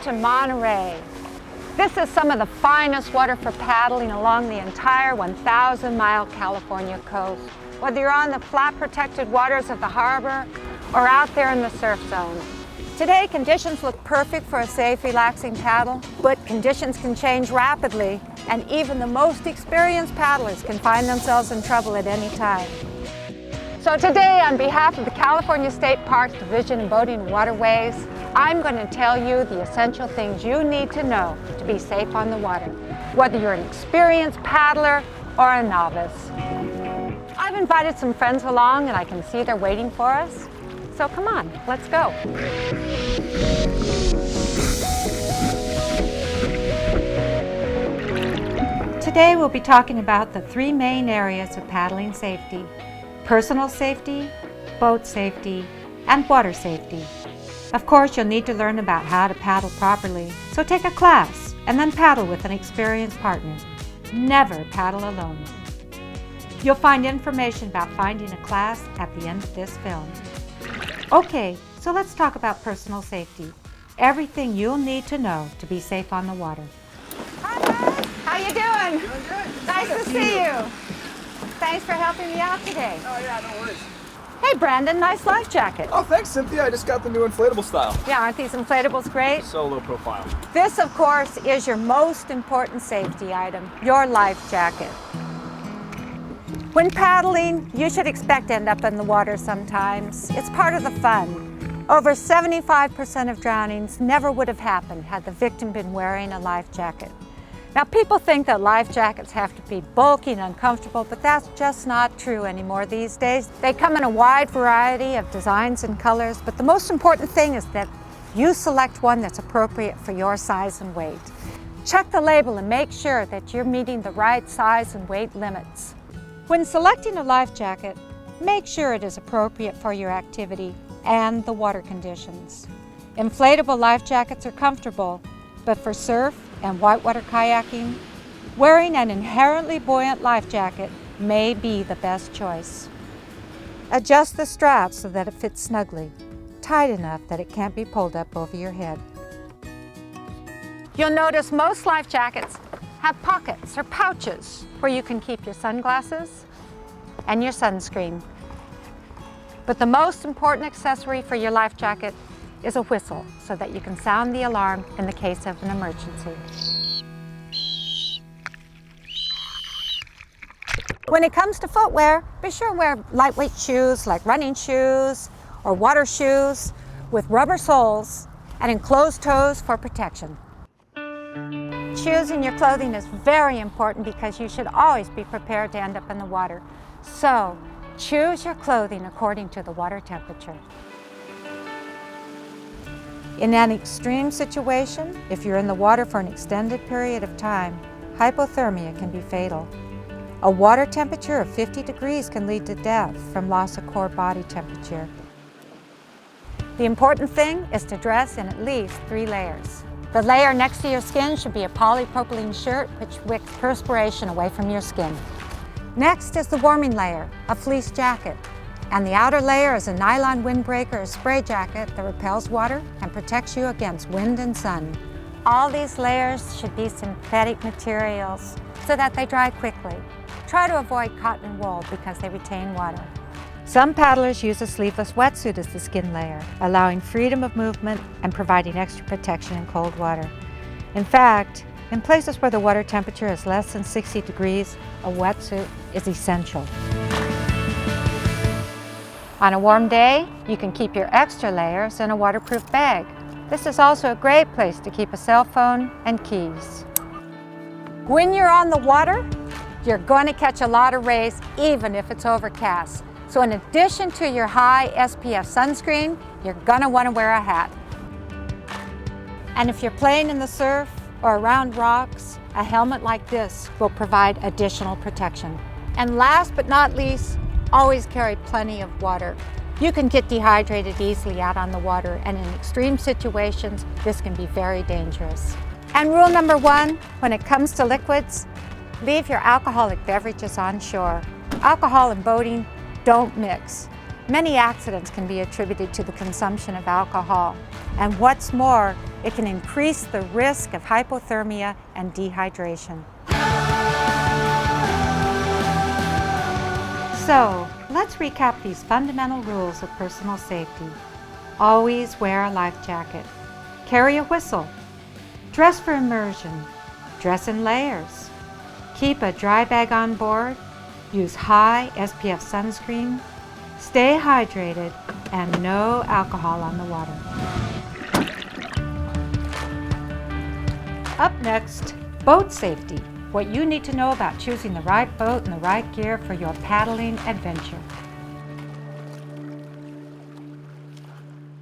to Monterey. This is some of the finest water for paddling along the entire 1,000-mile California coast. Whether you're on the flat-protected waters of the harbor or out there in the surf zone. Today, conditions look perfect for a safe, relaxing paddle, but conditions can change rapidly, and even the most experienced paddlers can find themselves in trouble at any time. So today, on behalf of the California State Parks Division of Boating and Waterways, I'm going to tell you the essential things you need to know to be safe on the water, whether you're an experienced paddler or a novice. I've invited some friends along and I can see they're waiting for us. So come on, let's go. Today we'll be talking about the three main areas of paddling safety: personal safety, boat safety, and water safety. Of course, you'll need to learn about how to paddle properly, so take a class and then paddle with an experienced partner. Never paddle alone. You'll find information about finding a class at the end of this film. Okay, so let's talk about personal safety. Everything you'll need to know to be safe on the water. Hi, Brad. How you doing? Doing good. Nice to see you. Thanks for helping me out today. Oh yeah, no worries. Hey, Brandon, nice life jacket. Oh, thanks, Cynthia. I just got the new inflatable style. Yeah, aren't these inflatables great? So low profile. This, of course, is your most important safety item, your life jacket. When paddling, you should expect to end up in the water sometimes. It's part of the fun. Over 75% of drownings never would have happened had the victim been wearing a life jacket. Now, people think that life jackets have to be bulky and uncomfortable, but that's just not true anymore these days. They come in a wide variety of designs and colors, but the most important thing is that you select one that's appropriate for your size and weight. Check the label and make sure that you're meeting the right size and weight limits. When selecting a life jacket, make sure it is appropriate for your activity and the water conditions. Inflatable life jackets are comfortable, but for surf and whitewater kayaking, wearing an inherently buoyant life jacket may be the best choice. Adjust the strap so that it fits snugly, tight enough that it can't be pulled up over your head. You'll notice most life jackets have pockets or pouches where you can keep your sunglasses and your sunscreen. But the most important accessory for your life jacket is a whistle so that you can sound the alarm in the case of an emergency. When it comes to footwear, be sure to wear lightweight shoes like running shoes or water shoes with rubber soles and enclosed toes for protection. Choosing your clothing is very important because you should always be prepared to end up in the water. So, choose your clothing according to the water temperature. In an extreme situation, if you're in the water for an extended period of time, hypothermia can be fatal. A water temperature of 50 degrees can lead to death from loss of core body temperature. The important thing is to dress in at least 3 layers. The layer next to your skin should be a polypropylene shirt which wicks perspiration away from your skin. Next is the warming layer, a fleece jacket. And the outer layer is a nylon windbreaker or spray jacket that repels water and protects you against wind and sun. All these layers should be synthetic materials so that they dry quickly. Try to avoid cotton and wool because they retain water. Some paddlers use a sleeveless wetsuit as the skin layer, allowing freedom of movement and providing extra protection in cold water. In fact, in places where the water temperature is less than 60 degrees, a wetsuit is essential. On a warm day, you can keep your extra layers in a waterproof bag. This is also a great place to keep a cell phone and keys. When you're on the water, you're going to catch a lot of rays even if it's overcast. So in addition to your high SPF sunscreen, you're going to want to wear a hat. And if you're playing in the surf or around rocks, a helmet like this will provide additional protection. And last but not least, always carry plenty of water. You can get dehydrated easily out on the water, and in extreme situations, this can be very dangerous. And rule number 1, when it comes to liquids, leave your alcoholic beverages on shore. Alcohol and boating don't mix. Many accidents can be attributed to the consumption of alcohol. And what's more, It can increase the risk of hypothermia and dehydration. So, let's recap these fundamental rules of personal safety. Always wear a life jacket. Carry a whistle. Dress for immersion. Dress in layers. Keep a dry bag on board. Use high SPF sunscreen. Stay hydrated, and no alcohol on the water. Up next, boat safety. What you need to know about choosing the right boat and the right gear for your paddling adventure.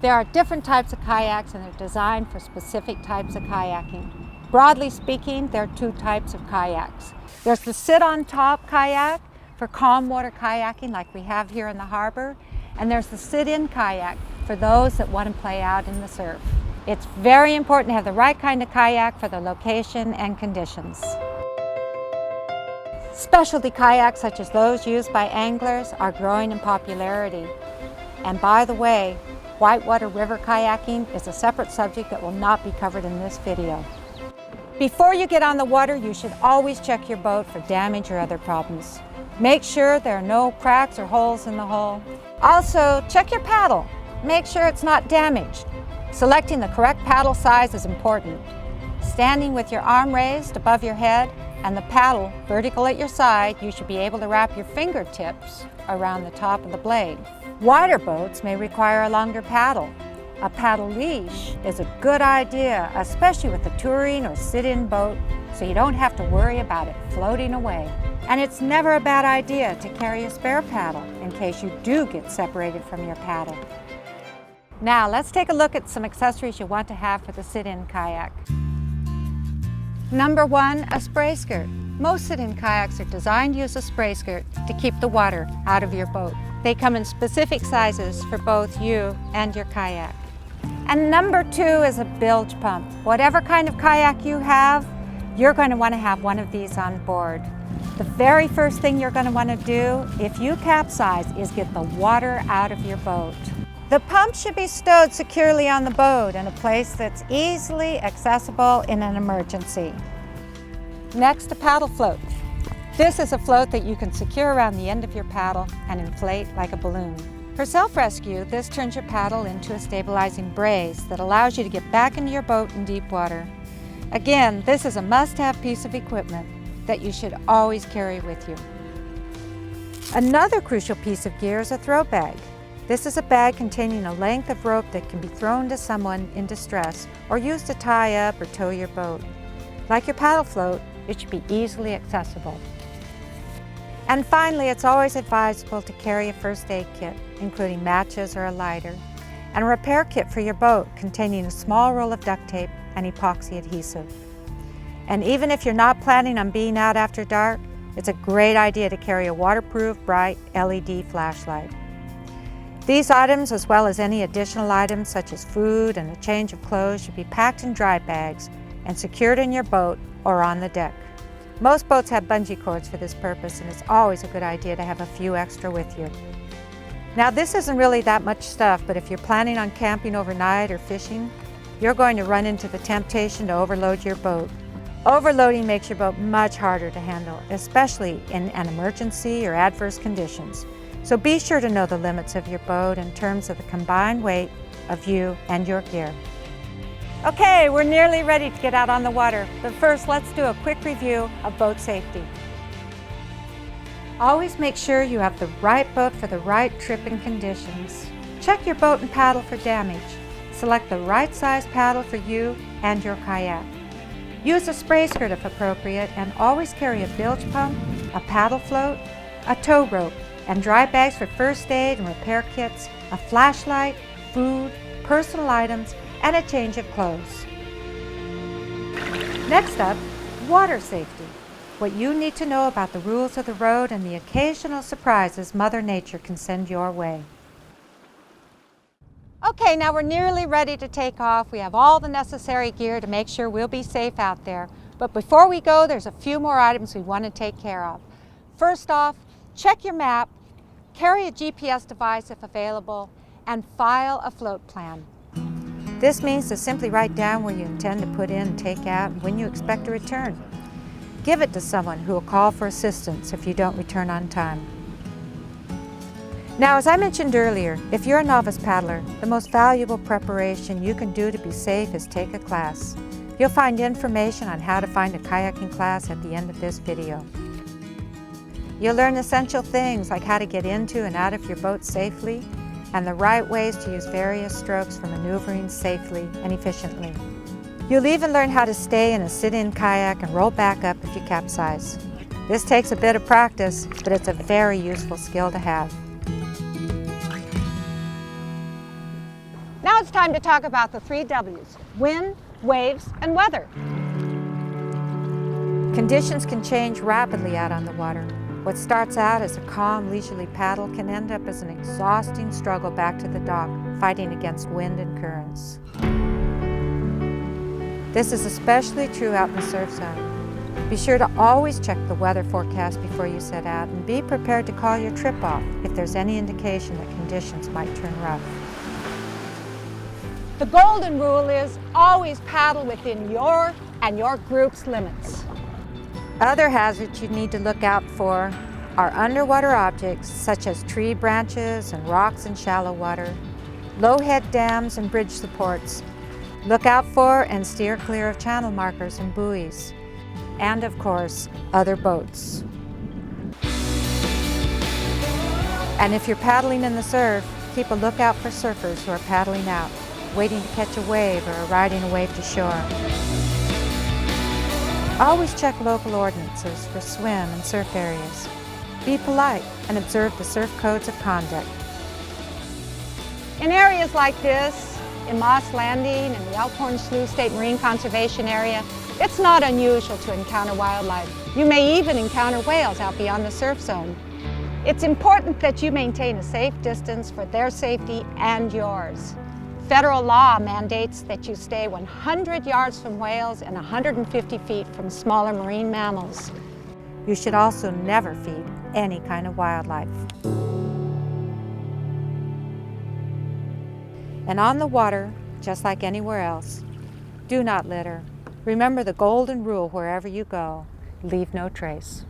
There are different types of kayaks and they're designed for specific types of kayaking. Broadly speaking, there are two types of kayaks. There's the sit-on-top kayak for calm water kayaking like we have here in the harbor, and there's the sit-in kayak for those that want to play out in the surf. It's very important to have the right kind of kayak for the location and conditions. Specialty kayaks such as those used by anglers are growing in popularity. And by the way, whitewater river kayaking is a separate subject that will not be covered in this video. Before you get on the water, you should always check your boat for damage or other problems. Make sure there are no cracks or holes in the hull. Also, check your paddle. Make sure it's not damaged. Selecting the correct paddle size is important. Standing with your arm raised above your head and the paddle vertical at your side, you should be able to wrap your fingertips around the top of the blade. Wider boats may require a longer paddle. A paddle leash is a good idea, especially with a touring or sit-in boat, so you don't have to worry about it floating away. And it's never a bad idea to carry a spare paddle in case you do get separated from your paddle. Now let's take a look at some accessories you want to have for the sit-in kayak. Number one, a spray skirt. Most sit-in kayaks are designed to use a spray skirt to keep the water out of your boat. They come in specific sizes for both you and your kayak. And number two is a bilge pump. Whatever kind of kayak you have, you're going to want to have one of these on board. The very first thing you're going to want to do if you capsize is get the water out of your boat. The pump should be stowed securely on the boat in a place that's easily accessible in an emergency. Next, a paddle float. This is a float that you can secure around the end of your paddle and inflate like a balloon. For self-rescue, this turns your paddle into a stabilizing brace that allows you to get back into your boat in deep water. Again, this is a must-have piece of equipment that you should always carry with you. Another crucial piece of gear is a throw bag. This is a bag containing a length of rope that can be thrown to someone in distress or used to tie up or tow your boat. Like your paddle float, it should be easily accessible. And finally, it's always advisable to carry a first aid kit, including matches or a lighter, and a repair kit for your boat containing a small roll of duct tape and epoxy adhesive. And even if you're not planning on being out after dark, it's a great idea to carry a waterproof, bright LED flashlight. These items, as well as any additional items such as food and a change of clothes, should be packed in dry bags and secured in your boat or on the deck. Most boats have bungee cords for this purpose, and it's always a good idea to have a few extra with you. Now, this isn't really that much stuff, but if you're planning on camping overnight or fishing, you're going to run into the temptation to overload your boat. Overloading makes your boat much harder to handle, especially in an emergency or adverse conditions. So be sure to know the limits of your boat in terms of the combined weight of you and your gear. Okay, we're nearly ready to get out on the water, but first let's do a quick review of boat safety. Always make sure you have the right boat for the right trip and conditions. Check your boat and paddle for damage. Select the right size paddle for you and your kayak. Use a spray skirt if appropriate, and always carry a bilge pump, a paddle float, a tow rope, and dry bags for first aid and repair kits, a flashlight, food, personal items, and a change of clothes. Next up, water safety. What you need to know about the rules of the road and the occasional surprises Mother Nature can send your way. Okay, now we're nearly ready to take off. We have all the necessary gear to make sure we'll be safe out there. But before we go, there's a few more items we want to take care of. First off, check your map, carry a GPS device if available, and file a float plan. This means to simply write down where you intend to put in and take out and when you expect to return. Give it to someone who will call for assistance if you don't return on time. Now, as I mentioned earlier, if you're a novice paddler, the most valuable preparation you can do to be safe is take a class. You'll find information on how to find a kayaking class at the end of this video. You'll learn essential things like how to get into and out of your boat safely and the right ways to use various strokes for maneuvering safely and efficiently. You'll even learn how to stay in a sit-in kayak and roll back up if you capsize. This takes a bit of practice, but it's a very useful skill to have. Now it's time to talk about the 3 W's: wind, waves, and weather. Conditions can change rapidly out on the water. What starts out as a calm, leisurely paddle can end up as an exhausting struggle back to the dock, fighting against wind and currents. This is especially true out in the surf zone. Be sure to always check the weather forecast before you set out and be prepared to call your trip off if there's any indication that conditions might turn rough. The golden rule is always paddle within your and your group's limits. Other hazards you need to look out for are underwater objects such as tree branches and rocks in shallow water, low head dams and bridge supports. Look out for and steer clear of channel markers and buoys, and of course, other boats. And if you're paddling in the surf, keep a lookout for surfers who are paddling out, waiting to catch a wave or riding a wave to shore. Always check local ordinances for swim and surf areas. Be polite and observe the surf codes of conduct. In areas like this, in Moss Landing and the Elkhorn Slough State Marine Conservation Area, it's not unusual to encounter wildlife. You may even encounter whales out beyond the surf zone. It's important that you maintain a safe distance for their safety and yours. Federal law mandates that you stay 100 yards from whales and 150 feet from smaller marine mammals. You should also never feed any kind of wildlife. And on the water, just like anywhere else, do not litter. Remember the golden rule wherever you go: leave no trace.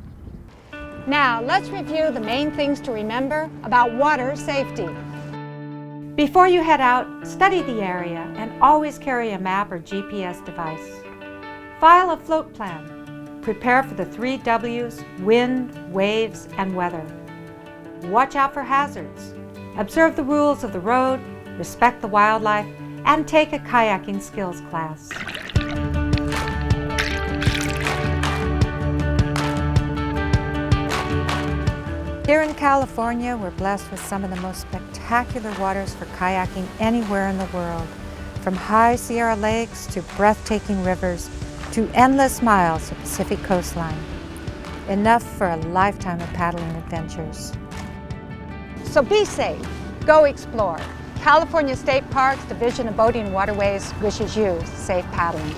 Now, let's review the main things to remember about water safety. Before you head out, study the area and always carry a map or GPS device. File a float plan. Prepare for the 3 W's: wind, waves, and weather. Watch out for hazards. Observe the rules of the road, respect the wildlife, and take a kayaking skills class. Here in California, we're blessed with some of the most spectacular waters for kayaking anywhere in the world, from high Sierra lakes to breathtaking rivers to endless miles of Pacific coastline. Enough for a lifetime of paddling adventures. So be safe. Go explore. California State Parks Division of Boating and Waterways wishes you safe paddling.